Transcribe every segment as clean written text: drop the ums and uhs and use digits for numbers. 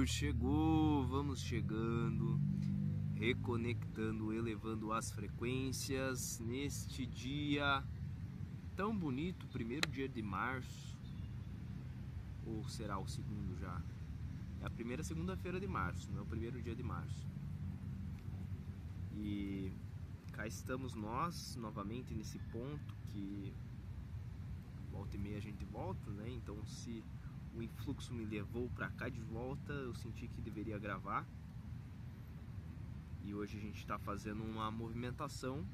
Chegou, vamos chegando, reconectando, elevando as frequências neste dia tão bonito, primeiro dia de março, ou será o segundo já? É a primeira segunda-feira de março, não é o primeiro dia de março. E cá estamos nós novamente nesse ponto que volta e meia a gente volta, né? Então se o influxo me levou para cá de volta, eu senti que deveria gravar. E hoje a gente está fazendo uma movimentação.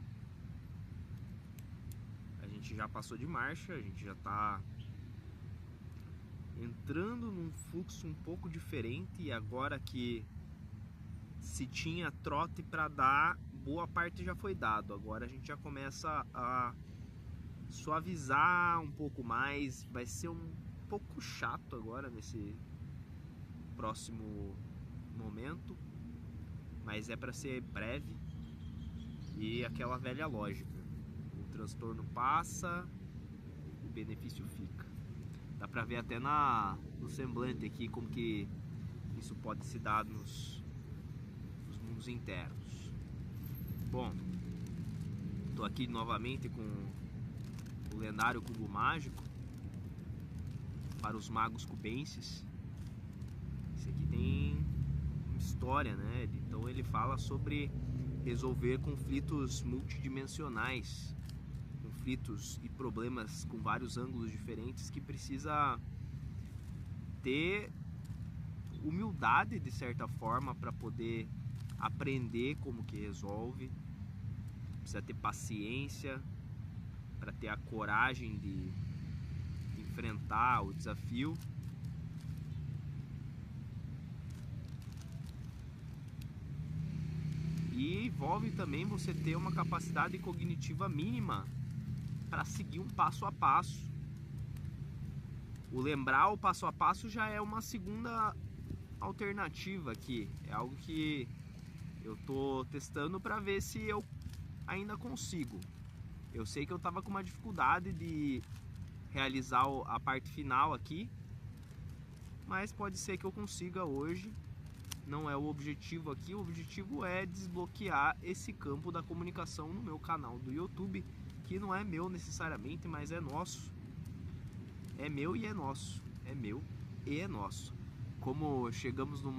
A gente já passou de marcha, a gente já está entrando num fluxo um pouco diferente. E agora que se tinha trote para dar, boa parte já foi dado. Agora a gente já começa a suavizar um pouco mais. Vai ser um pouco chato agora nesse próximo momento, mas é para ser breve. E aquela velha lógica: o transtorno passa, o benefício fica. Dá para ver até no semblante aqui como que isso pode se dar nos mundos internos. Bom, tô aqui novamente com o lendário cubo mágico para os magos cubenses. Esse aqui tem história, né? Então ele fala sobre resolver conflitos multidimensionais, conflitos e problemas com vários ângulos diferentes, que precisa ter humildade de certa forma para poder aprender como que resolve. Precisa ter paciência para ter a coragem de enfrentar o desafio. E envolve também você ter uma capacidade cognitiva mínima para seguir um passo a passo. O lembrar o passo a passo já é uma segunda alternativa aqui. É algo que eu tô testando para ver se eu ainda consigo. Eu sei que eu tava com uma dificuldade de realizar a parte final aqui, mas pode ser que eu consiga hoje. Não é o objetivo aqui, o objetivo é desbloquear esse campo da comunicação no meu canal do YouTube, que não é meu necessariamente, mas é nosso. É meu e é nosso. É meu e é nosso. Como chegamos num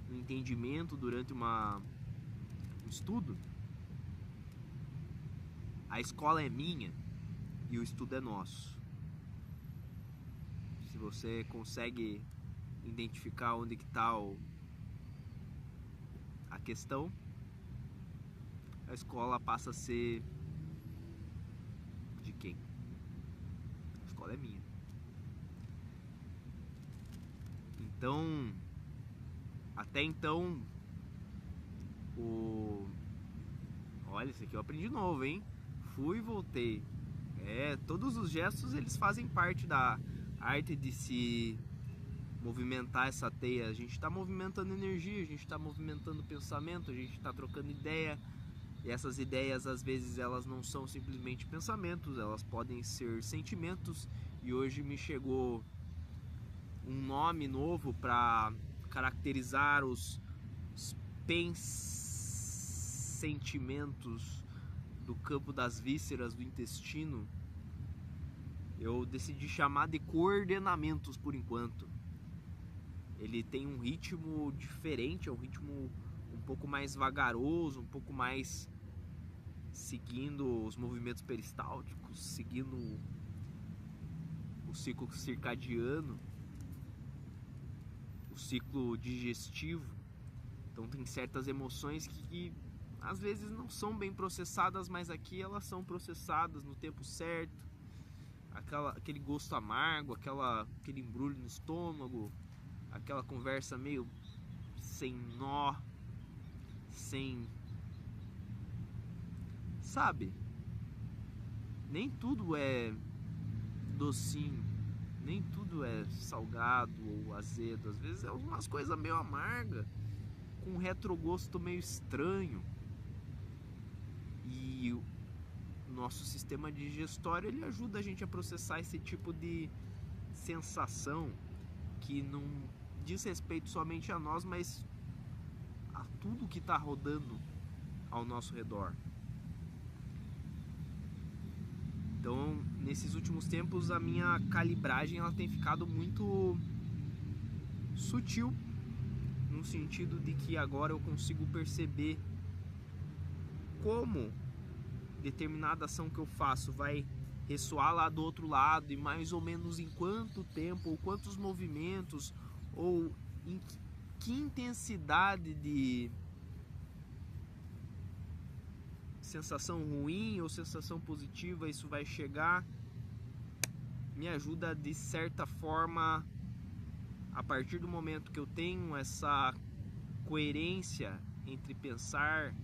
entendimento durante um estudo, a escola é minha e o estudo é nosso. Se você consegue identificar onde que está a questão, a escola passa a ser de quem? A escola é minha. Então, até então, olha, isso aqui eu aprendi de novo, hein? Fui e voltei. Todos os gestos eles fazem parte da arte de se movimentar essa teia. A gente está movimentando energia, a gente está movimentando pensamento, a gente está trocando ideia. E essas ideias, às vezes, elas não são simplesmente pensamentos, elas podem ser sentimentos. E hoje me chegou um nome novo para caracterizar os sentimentos do campo das vísceras, do intestino. Eu decidi chamar de coordenamentos por enquanto. Ele tem um ritmo diferente, é um ritmo um pouco mais vagaroso, um pouco mais seguindo os movimentos peristálticos, seguindo o ciclo circadiano, o ciclo digestivo. Então tem certas emoções que às vezes não são bem processadas, mas aqui elas são processadas no tempo certo. Aquele gosto amargo, aquele embrulho no estômago, aquela conversa meio sem nó, sem... Sabe? Nem tudo é docinho, nem tudo é salgado ou azedo. Às vezes é umas coisas meio amargas, com um retrogosto meio estranho. E o nosso sistema digestório, ele ajuda a gente a processar esse tipo de sensação que não diz respeito somente a nós, mas a tudo que está rodando ao nosso redor. Então, nesses últimos tempos, a minha calibragem ela tem ficado muito sutil, no sentido de que agora eu consigo perceber como determinada ação que eu faço vai ressoar lá do outro lado e mais ou menos em quanto tempo, ou quantos movimentos, ou em que intensidade de sensação ruim ou sensação positiva isso vai chegar. Me ajuda de certa forma, a partir do momento que eu tenho essa coerência entre pensar,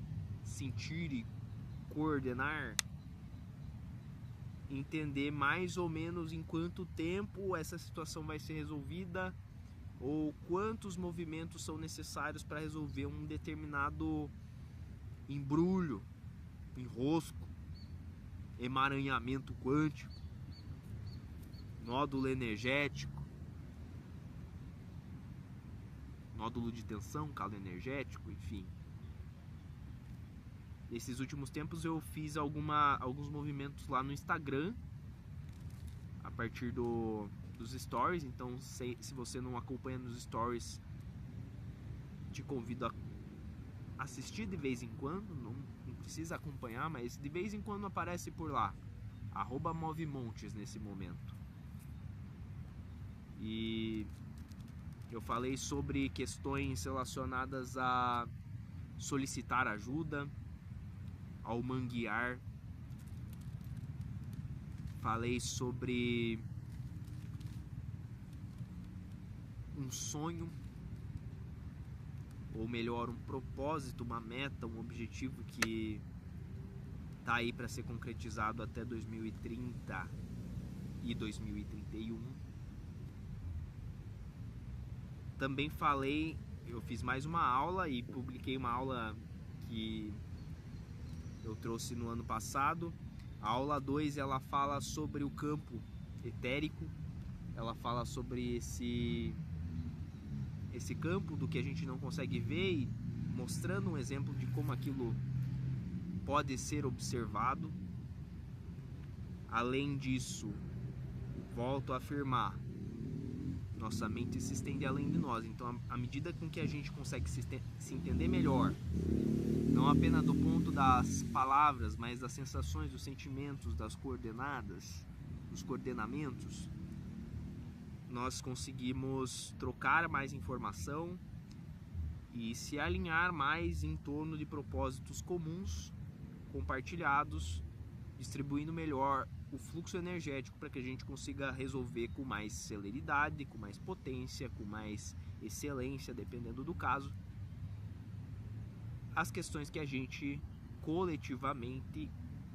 sentir e coordenar, entender mais ou menos em quanto tempo essa situação vai ser resolvida ou quantos movimentos são necessários para resolver um determinado embrulho, enrosco, emaranhamento quântico, nódulo energético, nódulo de tensão, calo energético, enfim. Nesses últimos tempos eu fiz alguns movimentos lá no Instagram a partir dos stories. Então, se você não acompanha nos stories, te convido a assistir de vez em quando. Não precisa acompanhar, mas de vez em quando aparece por lá, @movemontes nesse momento. E eu falei sobre questões relacionadas a solicitar ajuda, ao manguear. Falei sobre um sonho, ou melhor, um propósito, uma meta, um objetivo que tá aí para ser concretizado até 2030 e 2031. Também falei, eu fiz mais uma aula e publiquei uma aula que eu trouxe no ano passado. A aula 2 ela fala sobre o campo etérico, ela fala sobre esse campo do que a gente não consegue ver e mostrando um exemplo de como aquilo pode ser observado. Além disso, volto a afirmar, nossa mente se estende além de nós. Então, à medida com que a gente consegue se entender melhor, não apenas do ponto das palavras, mas das sensações, dos sentimentos, das coordenadas, dos coordenamentos, nós conseguimos trocar mais informação e se alinhar mais em torno de propósitos comuns, compartilhados, distribuindo melhor o fluxo energético para que a gente consiga resolver com mais celeridade, com mais potência, com mais excelência, dependendo do caso, as questões que a gente coletivamente,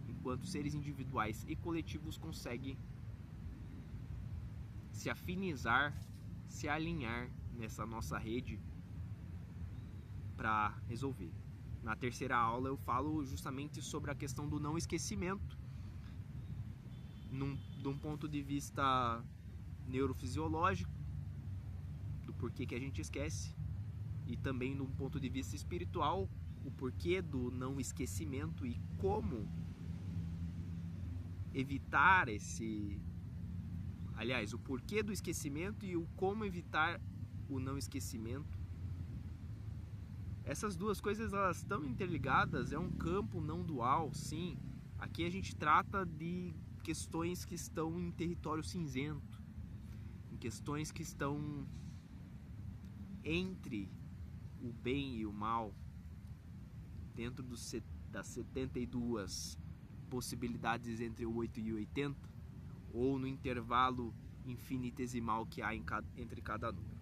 enquanto seres individuais e coletivos, consegue se afinizar, se alinhar nessa nossa rede para resolver. Na terceira aula eu falo justamente sobre a questão do não esquecimento, de um ponto de vista neurofisiológico, do porquê que a gente esquece, e também de um ponto de vista espiritual, o porquê do não esquecimento e como evitar o porquê do esquecimento e o como evitar o não esquecimento. Essas duas coisas elas estão interligadas, é um campo não dual, sim. Aqui a gente trata de questões que estão em território cinzento, em questões que estão entre o bem e o mal, dentro das 72 possibilidades entre o 8 e o 80, ou no intervalo infinitesimal que há entre cada número.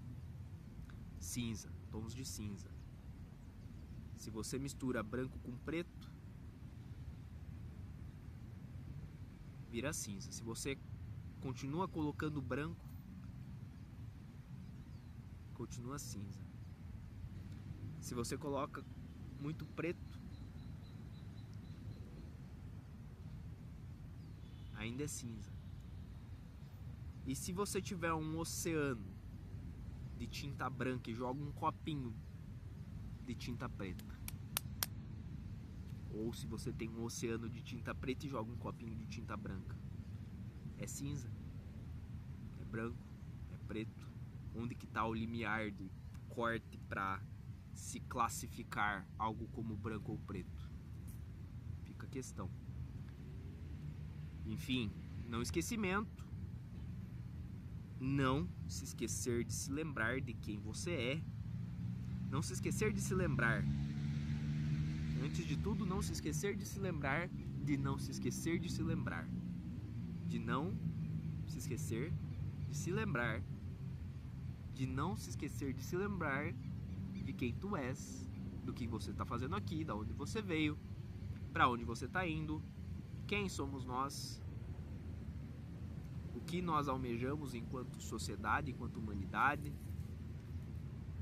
Cinza, tons de cinza. Se você mistura branco com preto, vira cinza. Se você continua colocando branco, continua cinza. Se você coloca muito preto, ainda é cinza. E se você tiver um oceano de tinta branca e joga um copinho de tinta preta, ou se você tem um oceano de tinta preta e joga um copinho de tinta branca, é cinza, é branco, é preto? Onde que está o limiar de corte para se classificar algo como branco ou preto? Fica a questão. Enfim, não esquecimento, não se esquecer de se lembrar de quem você é, não se esquecer de se lembrar, antes de tudo, não se esquecer de se lembrar de não se esquecer de se lembrar, de não se esquecer de se lembrar, de não se esquecer de se lembrar de quem tu és, do que você está fazendo aqui, da onde você veio, para onde você está indo, quem somos nós, o que nós almejamos enquanto sociedade, enquanto humanidade.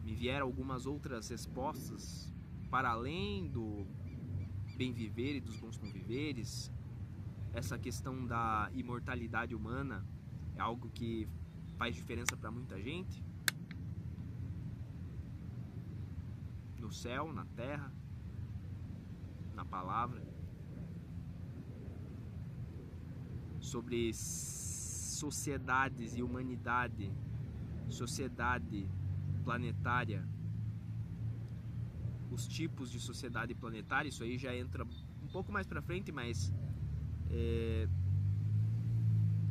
Me vieram algumas outras respostas para além do bem viver e dos bons conviveres. Essa questão da imortalidade humana é algo que faz diferença para muita gente. No céu, na terra, na palavra. Sobre sociedades e humanidade, sociedade planetária, os tipos de sociedade planetária, isso aí já entra um pouco mais pra frente, mas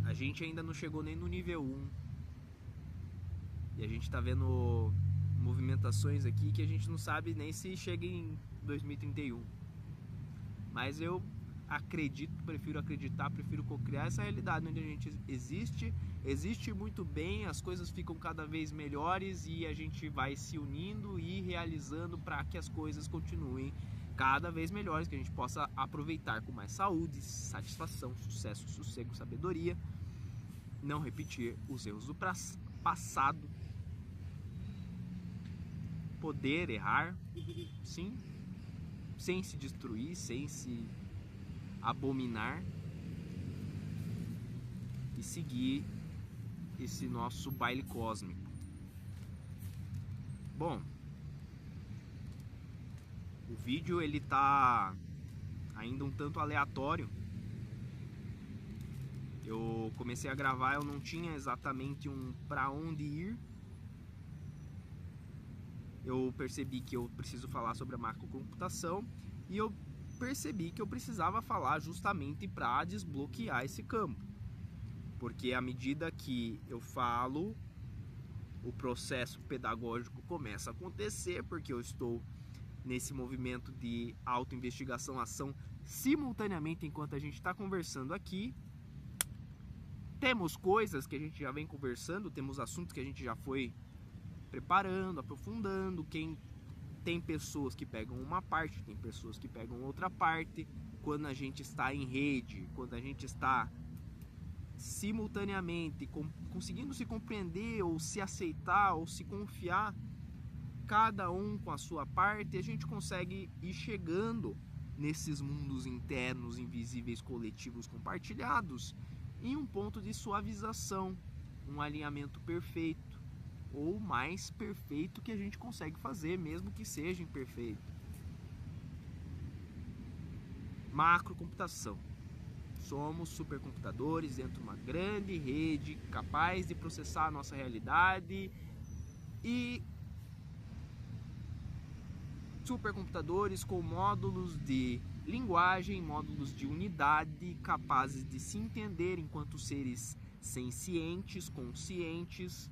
a gente ainda não chegou nem no nível 1 e a gente tá vendo movimentações aqui que a gente não sabe nem se chega em 2031, mas eu acredito, prefiro acreditar, prefiro cocriar essa realidade onde a gente existe muito bem, as coisas ficam cada vez melhores e a gente vai se unindo e realizando para que as coisas continuem cada vez melhores, que a gente possa aproveitar com mais saúde, satisfação, sucesso, sossego, sabedoria, não repetir os erros do passado, poder errar, sim, sem se destruir, sem se abominar e seguir esse nosso baile cósmico. Bom, o vídeo ele tá ainda um tanto aleatório. Eu comecei a gravar, eu não tinha exatamente um para onde ir. Eu percebi que eu preciso falar sobre a macrocomputação e eu percebi que eu precisava falar justamente para desbloquear esse campo, porque à medida que eu falo, o processo pedagógico começa a acontecer, porque eu estou nesse movimento de autoinvestigação, ação simultaneamente enquanto a gente está conversando aqui. Temos coisas que a gente já vem conversando, temos assuntos que a gente já foi preparando, aprofundando. Tem pessoas que pegam uma parte, tem pessoas que pegam outra parte. Quando a gente está em rede, quando a gente está simultaneamente conseguindo se compreender ou se aceitar ou se confiar, cada um com a sua parte, a gente consegue ir chegando nesses mundos internos, invisíveis, coletivos, compartilhados, em um ponto de suavização, um alinhamento perfeito, ou mais perfeito que a gente consegue fazer, mesmo que seja imperfeito. Macrocomputação. Somos supercomputadores dentro de uma grande rede capaz de processar a nossa realidade, e supercomputadores com módulos de linguagem, módulos de unidade, capazes de se entender enquanto seres sencientes, conscientes,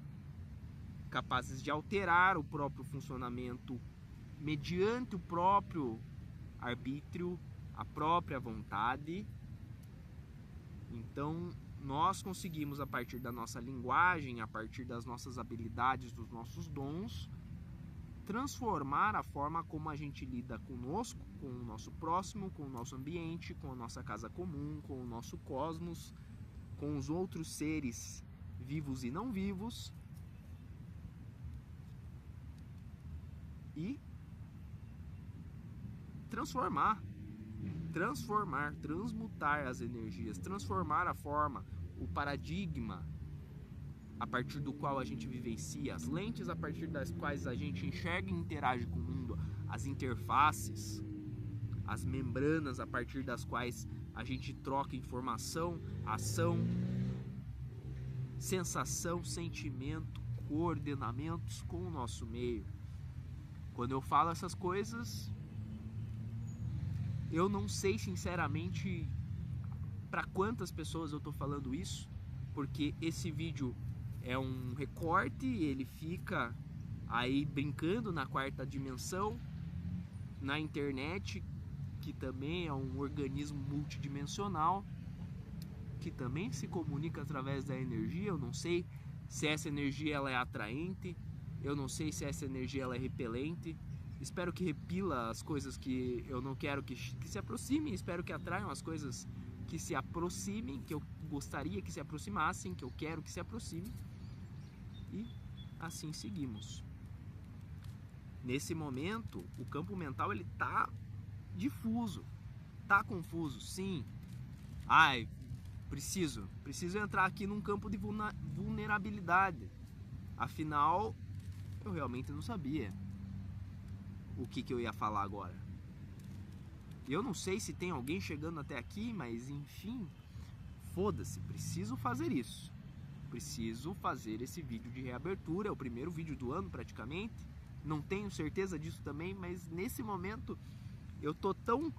capazes de alterar o próprio funcionamento mediante o próprio arbítrio, a própria vontade. Então, nós conseguimos, a partir da nossa linguagem, a partir das nossas habilidades, dos nossos dons, transformar a forma como a gente lida conosco, com o nosso próximo, com o nosso ambiente, com a nossa casa comum, com o nosso cosmos, com os outros seres vivos e não vivos, e transmutar as energias, transformar a forma, o paradigma a partir do qual a gente vivencia, as lentes a partir das quais a gente enxerga e interage com o mundo, as interfaces, as membranas a partir das quais a gente troca informação, ação, sensação, sentimento, coordenamentos com o nosso meio. Quando eu falo essas coisas, eu não sei sinceramente para quantas pessoas eu tô falando isso, porque esse vídeo é um recorte, ele fica aí brincando na quarta dimensão, na internet, que também é um organismo multidimensional, que também se comunica através da energia. Eu não sei se essa energia ela é atraente, eu não sei se essa energia ela é repelente. Espero que repila as coisas que eu não quero que se aproximem, espero que atraiam as coisas que se aproximem, que eu gostaria que se aproximassem, que eu quero que se aproximem. E assim seguimos. Nesse momento, o campo mental ele tá difuso, tá confuso, sim. Ai, preciso entrar aqui num campo de vulnerabilidade. Afinal, eu realmente não sabia o que eu ia falar agora. Eu não sei se tem alguém chegando até aqui, mas enfim, foda-se, preciso fazer isso. Preciso fazer esse vídeo de reabertura, é o primeiro vídeo do ano praticamente. Não tenho certeza disso também, mas nesse momento eu tô tão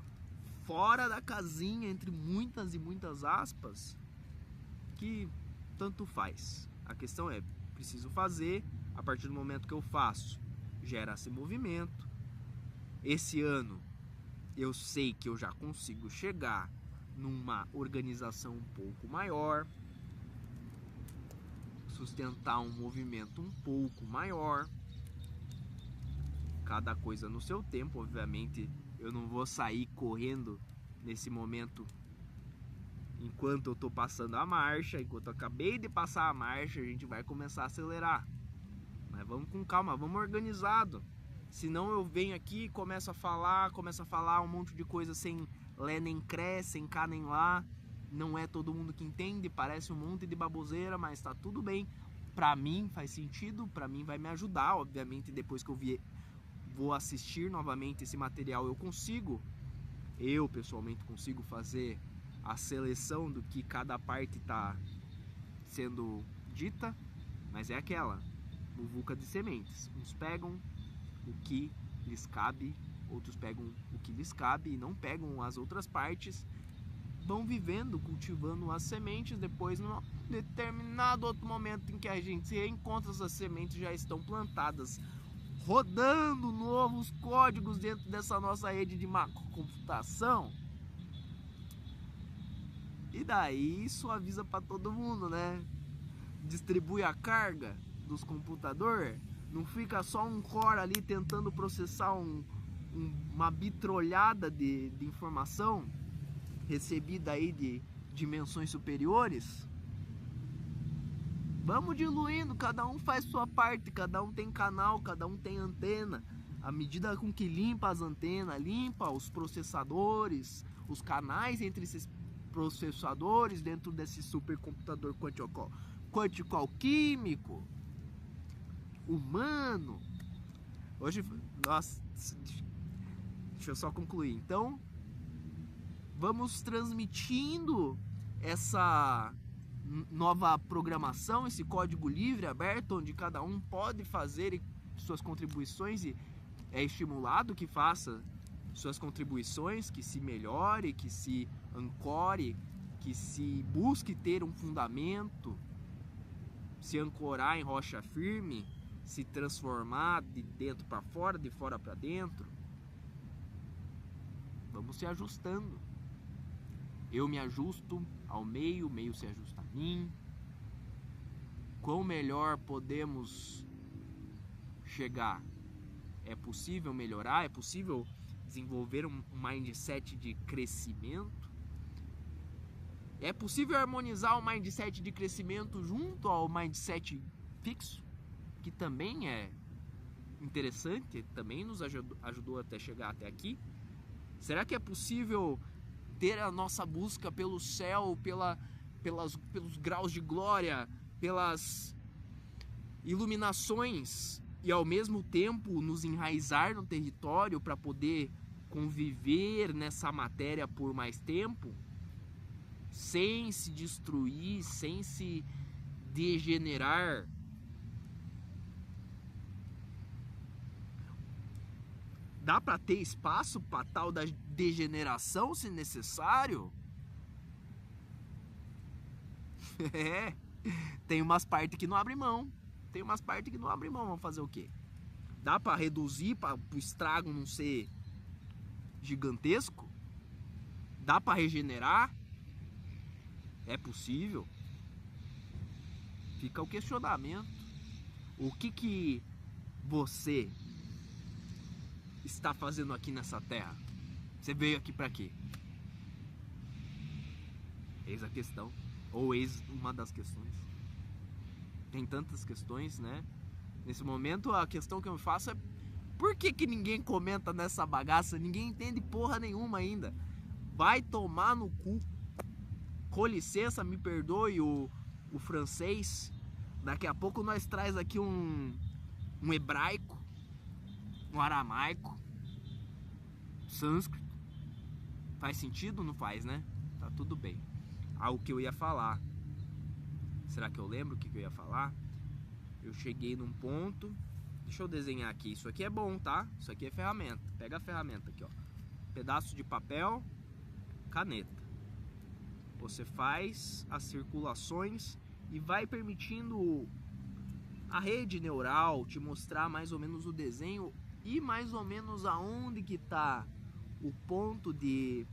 fora da casinha, entre muitas e muitas aspas, que tanto faz. A questão é, preciso fazer, a partir do momento que eu faço, gera esse movimento. Esse ano eu sei que eu já consigo chegar numa organização um pouco maior, sustentar um movimento um pouco maior, cada coisa no seu tempo. Obviamente eu não vou sair correndo nesse momento enquanto eu tô passando a marcha. Enquanto eu acabei de passar a marcha, a gente vai começar a acelerar, mas vamos com calma, vamos organizado. Senão eu venho aqui e começo a falar um monte de coisa sem lé nem cré, sem cá nem lá. Não é todo mundo que entende, parece um monte de baboseira, mas tá tudo bem. Pra mim faz sentido, pra mim vai me ajudar. Obviamente depois que eu vou assistir novamente esse material, eu pessoalmente consigo fazer a seleção do que cada parte tá sendo dita. Mas é aquela muvuca de sementes. Uns pegam o que lhes cabe, outros pegam o que lhes cabe e não pegam as outras partes, vão vivendo, cultivando as sementes. Depois, num determinado outro momento em que a gente se reencontra, essas sementes já estão plantadas, rodando novos códigos dentro dessa nossa rede de macrocomputação. E daí isso avisa para todo mundo, né? Distribui a carga dos computadores. Não fica só um core ali tentando processar uma bitrolhada de informação recebida aí de dimensões superiores. Vamos diluindo, cada um faz sua parte, cada um tem canal, cada um tem antena. À medida com que limpa as antenas, limpa os processadores, os canais entre esses processadores dentro desse supercomputador quântico-químico humano. Hoje, nossa, deixa eu só concluir. Então, vamos transmitindo essa nova programação, esse código livre, aberto, onde cada um pode fazer suas contribuições e é estimulado que faça suas contribuições, que se melhore, que se ancore, que se busque ter um fundamento, se ancorar em rocha firme, se transformar de dentro para fora, de fora para dentro. Vamos se ajustando. Eu me ajusto ao meio, o meio se ajusta a mim. Quão melhor podemos chegar? É possível melhorar? É possível desenvolver um mindset de crescimento? É possível harmonizar o mindset de crescimento junto ao mindset fixo, que também é interessante, também nos ajudou até chegar até aqui? Será que é possível ter a nossa busca pelo céu, pelos graus de glória, pelas iluminações e ao mesmo tempo nos enraizar no território para poder conviver nessa matéria por mais tempo, sem se destruir, sem se degenerar. Dá para ter espaço para tal da degeneração, se necessário? É, tem umas partes que não abrem mão. Vamos fazer o quê? Dá para reduzir para o estrago não ser gigantesco? Dá para regenerar? É possível? Fica o questionamento. O que você está fazendo aqui nessa terra? Você veio aqui para quê? Eis a questão. Ou eis uma das questões. Tem tantas questões, né? Nesse momento a questão que eu me faço é: por que ninguém comenta nessa bagaça? Ninguém entende porra nenhuma ainda. Vai tomar no cu. Com licença, me perdoe o francês. Daqui a pouco nós traz aqui um hebraico, um aramaico, sânscrito. Faz sentido? Não faz, né? Tá tudo bem. O que eu ia falar. Será que eu lembro o que eu ia falar? Eu cheguei num ponto. Deixa eu desenhar aqui. Isso aqui é bom, tá? Isso aqui é ferramenta. Pega a ferramenta aqui, ó. Pedaço de papel, caneta. Você faz as circulações e vai permitindo a rede neural te mostrar mais ou menos o desenho e mais ou menos aonde que tá o ponto de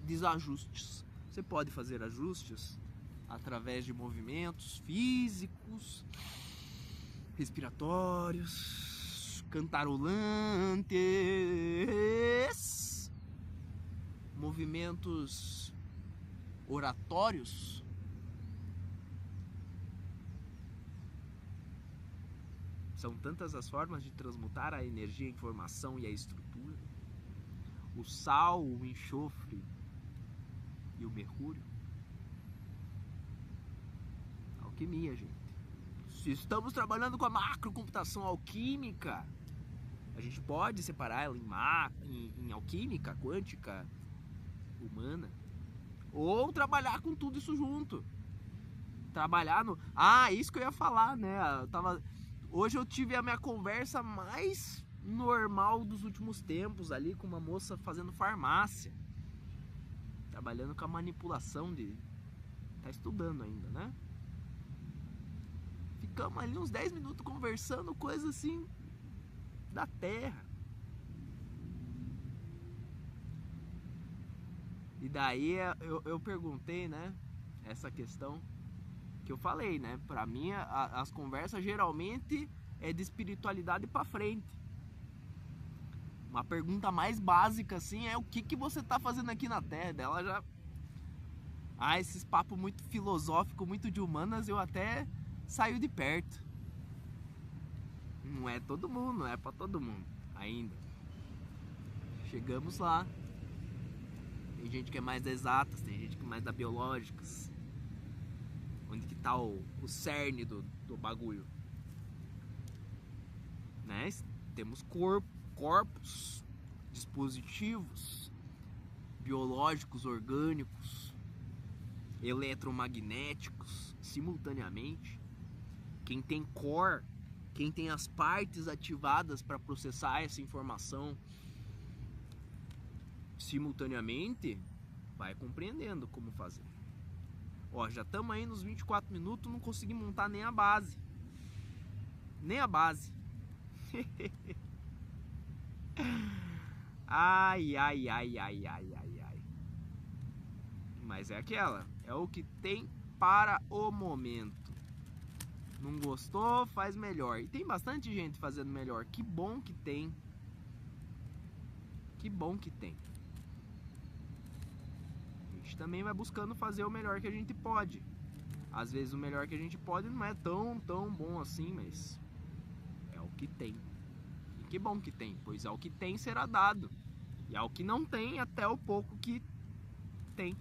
desajustes. Você pode fazer ajustes através de movimentos físicos, respiratórios, cantarolantes, movimentos oratórios. São tantas as formas de transmutar a energia, a informação e a estrutura. O sal, o enxofre e o mercúrio. Alquimia, gente. Se estamos trabalhando com a macrocomputação alquímica, a gente pode separar ela em alquímica, quântica, humana, ou trabalhar com tudo isso junto. Trabalhar no... isso que eu ia falar, né? Hoje eu tive a minha conversa mais normal dos últimos tempos ali com uma moça fazendo farmácia. Trabalhando com a manipulação de... Tá estudando ainda, né? Ficamos ali uns 10 minutos conversando coisa assim da terra. E daí eu perguntei, né? Essa questão que eu falei, né? Pra mim as conversas geralmente é de espiritualidade pra frente. Uma pergunta mais básica assim é: o que você tá fazendo aqui na Terra? Dela já... esses papos muito filosóficos, muito de humanas, eu até saio de perto. Não é todo mundo, não é pra todo mundo ainda. Chegamos lá. Tem gente que é mais da exatas, tem gente que é mais da biológicas. Onde que tá o cerne do bagulho, né? Temos corpos, dispositivos biológicos, orgânicos, eletromagnéticos, simultaneamente. Quem tem core, quem tem as partes ativadas para processar essa informação simultaneamente, vai compreendendo como fazer. Ó, já estamos aí nos 24 minutos, não consegui montar nem a base. Nem a base. Ai. Mas é aquela, é o que tem para o momento. Não gostou, faz melhor. E tem bastante gente fazendo melhor. Que bom que tem. Que bom que tem. A gente também vai buscando fazer o melhor que a gente pode. Às vezes o melhor que a gente pode não é tão bom assim, mas é o que tem. E que bom que tem, pois ao que tem será dado. E ao que não tem, até o pouco que tem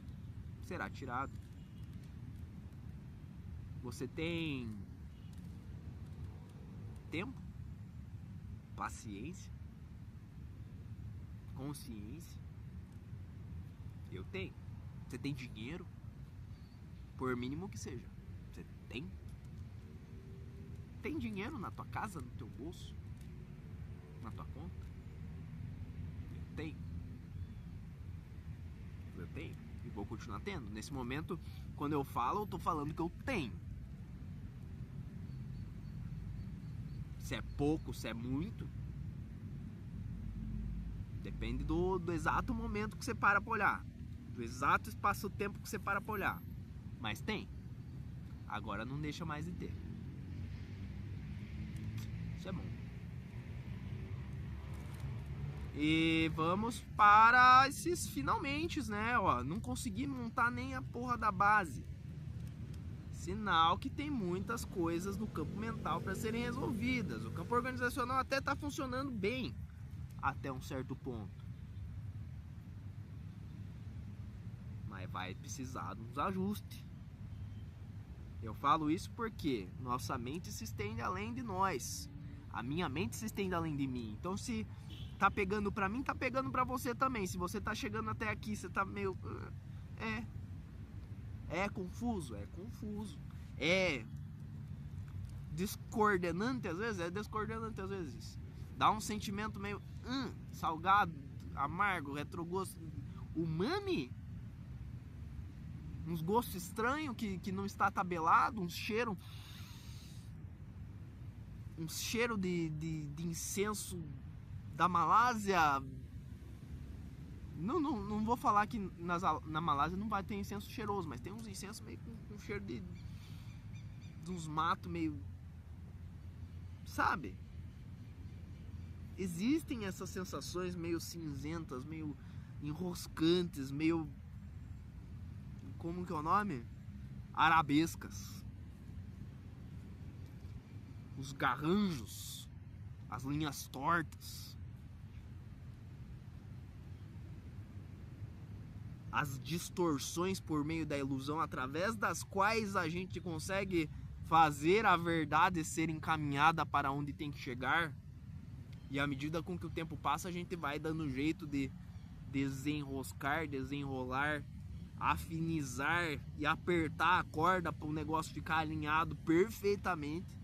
será tirado. Você tem tempo, paciência, consciência? Eu tenho. Você tem dinheiro? Por mínimo que seja. Você tem? Tem dinheiro na tua casa, no teu bolso? Na tua conta? Eu tenho. Eu tenho. E vou continuar tendo. Nesse momento, quando eu falo, eu tô falando que eu tenho. Se é pouco, se é muito, depende do exato momento que você para pra olhar. Do exato espaço-tempo que você para pra olhar. Mas tem. Agora não deixa mais de ter. Isso é bom. E vamos para esses finalmente, né? Ó, não consegui montar nem a porra da base. Sinal que tem muitas coisas no campo mental para serem resolvidas. O campo organizacional até tá funcionando bem até um certo ponto. Mas vai precisar de uns ajustes. Eu falo isso porque nossa mente se estende além de nós. A minha mente se estende além de mim. Então se tá pegando pra mim, tá pegando pra você também. Se você tá chegando até aqui, você tá meio... É confuso? É confuso. É discordante às vezes? É discordante às vezes. Dá um sentimento meio salgado, amargo, retrogosto, umami. Uns gostos estranhos que não está tabelado, um cheiro de incenso da Malásia. Não vou falar que na Malásia não vai ter incenso cheiroso, mas tem uns incensos meio com cheiro de uns matos meio... Sabe? Existem essas sensações meio cinzentas, meio enroscantes, meio... Como que é o nome? Arabescas. Os garranjos, as linhas tortas, as distorções por meio da ilusão, através das quais a gente consegue fazer a verdade ser encaminhada para onde tem que chegar. E à medida com que o tempo passa, a gente vai dando jeito de desenroscar, desenrolar, afinizar e apertar a corda para o negócio ficar alinhado perfeitamente.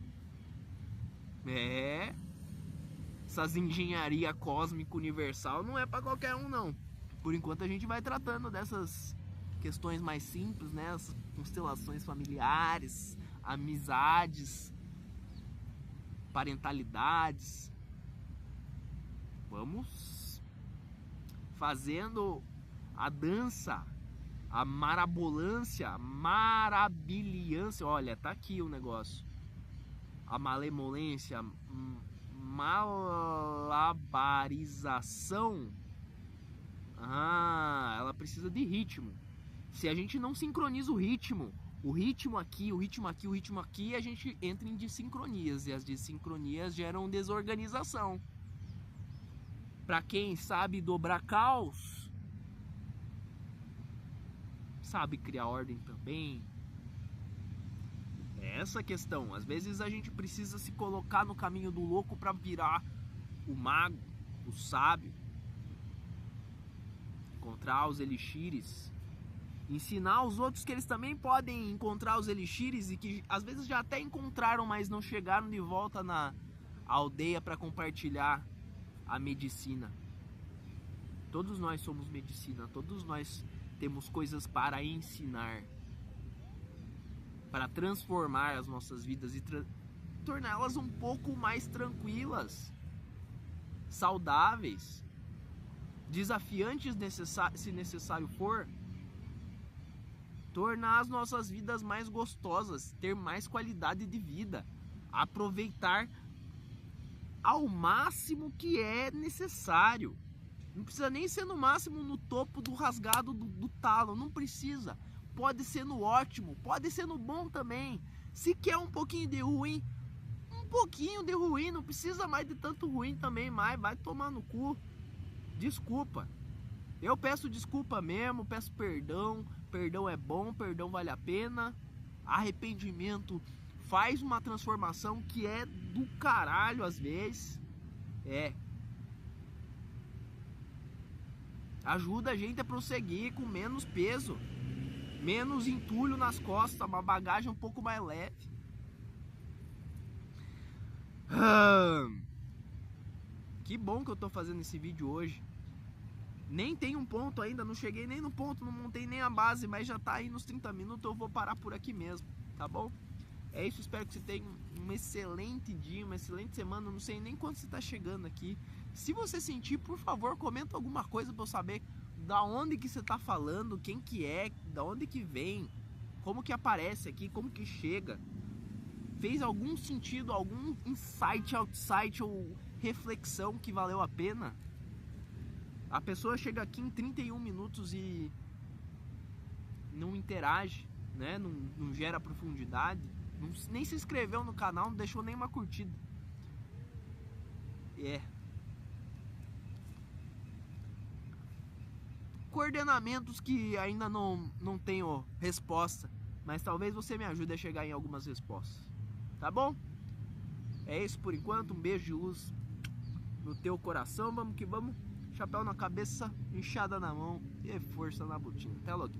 Essas engenharia cósmica universal não é para qualquer um não. Por enquanto a gente vai tratando dessas questões mais simples, né? As constelações familiares, amizades, parentalidades. Vamos fazendo a dança, a marabolância, a marabilhância. Olha, tá aqui o negócio. A malemolência, malabarização. Ela precisa de ritmo. Se a gente não sincroniza o ritmo aqui, o ritmo aqui, a gente entra em desincronias. E as desincronias geram desorganização. Para quem sabe dobrar caos, sabe criar ordem também. É essa a questão. Às vezes a gente precisa se colocar no caminho do louco para virar o mago, o sábio, encontrar os elixires, ensinar os outros que eles também podem encontrar os elixires e que às vezes já até encontraram, mas não chegaram de volta na aldeia para compartilhar a medicina. Todos nós somos medicina, todos nós temos coisas para ensinar, para transformar as nossas vidas e torná-las um pouco mais tranquilas, saudáveis, desafiantes se necessário for, tornar as nossas vidas mais gostosas, ter mais qualidade de vida, aproveitar ao máximo que é necessário. Não precisa nem ser no máximo no topo do rasgado do talo, não precisa. Pode ser no ótimo, pode ser no bom também. Se quer um pouquinho de ruim, não precisa mais de tanto ruim também, mais vai tomar no cu. Desculpa. Eu peço desculpa mesmo, peço perdão. Perdão é bom, perdão vale a pena. arrependimento, faz uma transformação que é do caralho às vezes. Ajuda a gente a prosseguir com menos peso, menos entulho nas costas, uma bagagem um pouco mais leve. Que bom que eu tô fazendo esse vídeo hoje. Nem tem um ponto ainda, não cheguei nem no ponto, não montei nem a base, mas já tá aí nos 30 minutos, eu vou parar por aqui mesmo, tá bom? É isso, espero que você tenha um excelente dia, uma excelente semana, não sei nem quando você tá chegando aqui. Se você sentir, por favor, comenta alguma coisa pra eu saber da onde que você tá falando, quem que é, da onde que vem, como que aparece aqui, como que chega. Fez algum sentido, algum insight, outsight ou reflexão que valeu a pena? A pessoa chega aqui em 31 minutos e não interage, né? Não gera profundidade, nem se inscreveu no canal, não deixou nenhuma curtida. Coordenamentos que ainda não tenho resposta, mas talvez você me ajude a chegar em algumas respostas, tá bom? É isso por enquanto, um beijo de luz no teu coração, vamos que vamos. Chapéu na cabeça, enxada na mão e força na botina. Até logo.